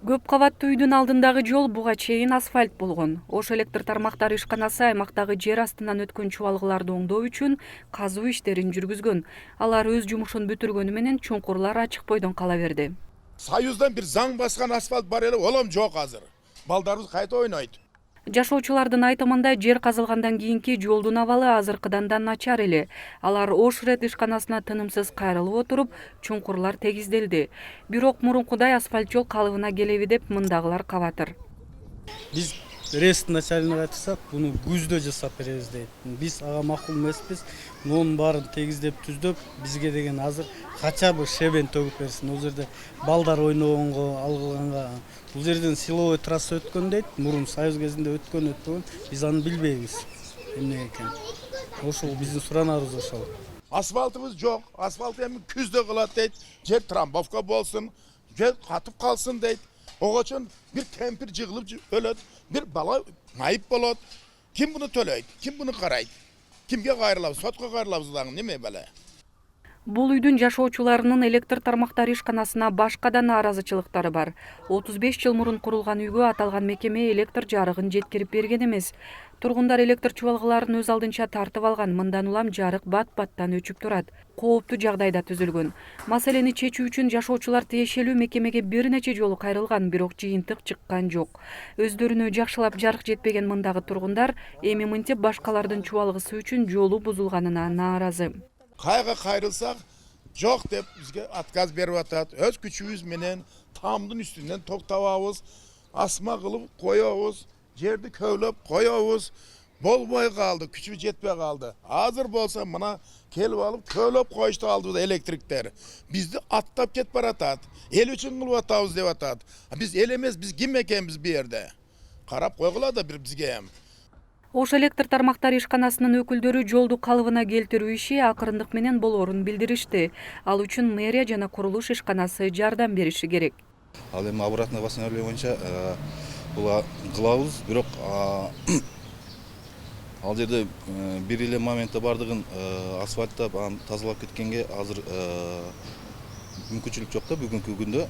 Көп кабаттуу үйдүн алдындагы жол буга чейин асфальт болгон. Ош электр тармактары ишканасы аймактагы жер астынан өткөн чубалгыларды оңдоо үчүн казуу иштерин жүргүзгөн. Алар өз жумушун бүтүргөнү менен чуңкурлар ачык бойдон кала берди. Союздан бир заң баскан асфальт бар эле, олом жок азыр. Балдарыбыз кайта ойнойт. Жашоочулардын айтымында жер казылгандан кийинки жолдун абалы азыркыдан да начар эле. Алар Ош РЭД ишканасына тынымсыз кайрылып отуруп, чуңкурлар тегизделди. Бирок мурункудай асфальт жол калыбына келеби деп мындагылар кабатыр. Биз РЭС начальнига айтсак, буну күздө жасап беребиз дейт. Биз ага макул эмеспиз. Мунун баарын тегиздеп түздөп, бизге деген азыр кача бир шебен төгүп берсин. Бул жерде балдар ойногонго, алганга, бул жерден силовой трасса өткөн дейт. Мурун Союз кезинде өткөн, биз аны билбейбиз. Эмне экен. Ошол биздин суранарыбыз ошол. Асфальтыбыз жок, асфальт эми күздө кылат дейт. Жер трамбовка болсун, жер катып калсын дейт. Огочон бир кемпир жыгылып өлөт, бир бала майып болот. Ким буну төлөйт? Ким буну карайт? Кимге кайрылабыз? Сотко кайрылабыз дагы неме беле? Бул үйдүн жашоочуларынын электр тармактары ишканасына башка да нааразычылыктары бар. 35 жыл мурун курулган үйгө аталган мекеме электр жарыгын жеткирип берген эмес. Тургундар электр чубалгыларын өз алдынча тартып алган. Мындан улам жарык бат-баттан өчүп турат. Кооптуу жагдайда түзүлгөн. Маселени чечүү үчүн жашоочулар тиешелүү мекемеге бир нече жолу кайрылган, бирок жыйынтык чыккан жок. Өздөрүнө жакшылап жарык жетпеген мындагы тургундар эми мынтип башкалардын чубалгысы үчүн жолу бузулганына нааразы. Кайга кайрылсак жок деп бизге отказ берип атат. Өз күчүбүз менен тамдын үстүнөн токтабабыз, асма кылып коебуз, жерди көйлөп коебуз. Болбой калды, күчүбүз жетпей калды. Азыр болсо мына келип алып көйлөп коюшту алды электриктер. Бизди аттап кетип баратат. Эл үчүн кылып атабыз деп атат. Биз эл эмес, биз ким экенбиз бу жерде? Карап койгула да бир бизге эм. Ош электр тармактары ишканасынын өкүлдөрү жолду калыбына келтирүү иши акырындык менен болоорун билдиришти. Ал үчүн мэрия жана курулуш ишканасы жардам бериши керек. Ал эми обратно восстановление боюнча бул кылабыз, бирок ал жерде бир эле моментте бардыгын асфальттап анан тазалап кеткенге азыр мүмкүнчүлүк жок да бүгүнкү күндө.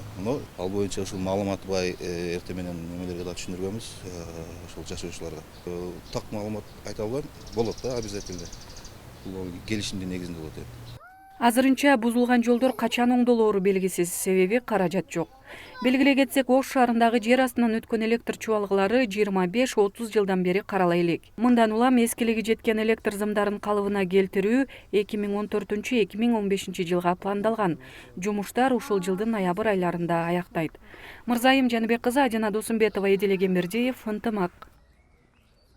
Ал боюнча ушул маалыматты бай эртең менен немелерге да түшүндүргөнбүз, ошол жашоочуларга. Так маалымат айта албайм, болот да обязательно. Бул келишимдин негизинде болот деп. Азырынча бузулган жолдор качан оңдолоору белгисиз, себеби каражат жок. Белгилей кетсек, Ош шаарындагы жер астынан өткөн электр чубалгылары 25-30 жылдан бери карала элек. Мындан улам эскилиги жеткен электр зымдарын калыбына келтирүү 2014-2015 жылга пландалган. Жумуштар ушул жылдын ноябрь айларында аяктайт. Мырзайым Жаныбек кызы, Адина Досумбетова, Эдил Эгембердиев, Ынтымак.